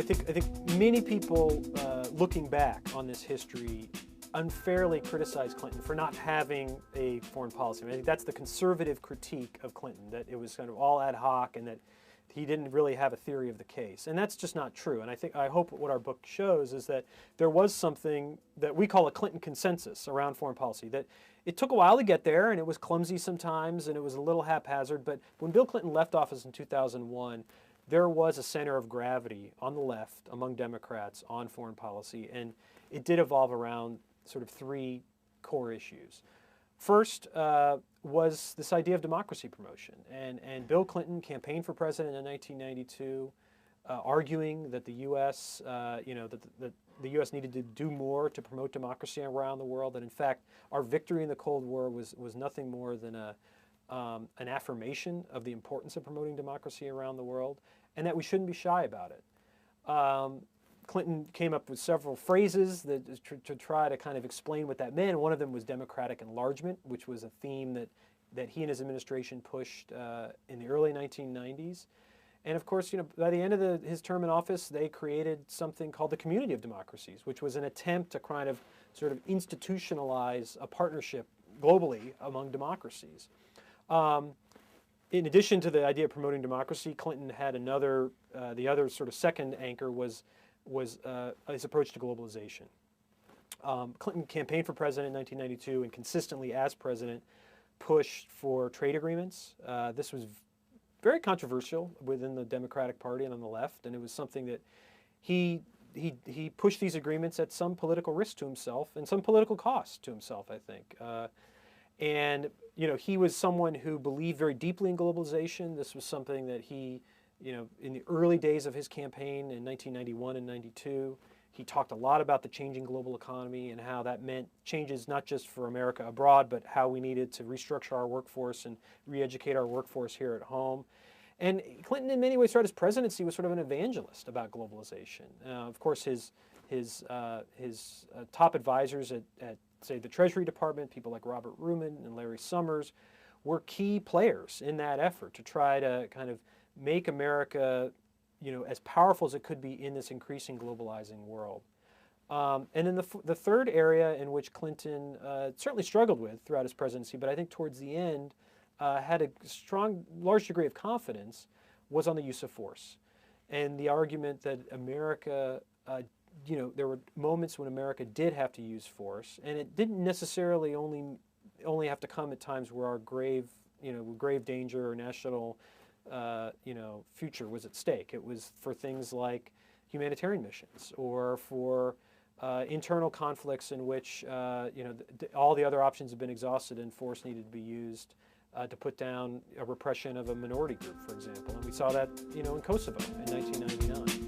I think many people looking back on this history unfairly criticize Clinton for not having a foreign policy. I think that's the conservative critique of Clinton, that it was kind of all ad hoc and that he didn't really have a theory of the case. And that's just not true. And I hope what our book shows is that there was something that we call a Clinton consensus around foreign policy, that it took a while to get there and it was clumsy sometimes and it was a little haphazard, but when Bill Clinton left office in 2001, there was a center of gravity on the left among Democrats on foreign policy, and it did evolve around sort of three core issues. First was this idea of democracy promotion, and Bill Clinton campaigned for president in 1992, arguing that the U.S. That the U.S. needed to do more to promote democracy around the world. That in fact, our victory in the Cold War was nothing more than an affirmation of the importance of promoting democracy around the world, and that we shouldn't be shy about it. Clinton came up with several phrases to try to kind of explain what that meant. One of them was democratic enlargement, which was a theme that he and his administration pushed in the early 1990s. And of course, by the end of his term in office, they created something called the Community of Democracies, which was an attempt to kind of sort of institutionalize a partnership globally among democracies. In addition to the idea of promoting democracy, Clinton had the other sort of second anchor was his approach to globalization. Clinton campaigned for president in 1992 and consistently as president pushed for trade agreements. This was very controversial within the Democratic Party and on the left, and it was something that he pushed these agreements at some political risk to himself and some political cost to himself, I think. And he was someone who believed very deeply in globalization. This was something that he, in the early days of his campaign in 1991 and 92, he talked a lot about the changing global economy and how that meant changes not just for America abroad, but how we needed to restructure our workforce and re-educate our workforce here at home. And Clinton, in many ways, throughout his presidency, was sort of an evangelist about globalization. Of course, his top advisors at say the Treasury Department, people like Robert Ruman and Larry Summers, were key players in that effort to try to kind of make America, as powerful as it could be in this increasing globalizing world. And then the third area in which Clinton certainly struggled with throughout his presidency, but I think towards the end had a large degree of confidence, was on the use of force. And the argument that America, there were moments when America did have to use force, and it didn't necessarily only have to come at times where our grave danger or national future was at stake. It was for things like humanitarian missions or for internal conflicts in which all the other options have been exhausted and force needed to be used to put down a repression of a minority group, for example. And we saw that in Kosovo in 1999.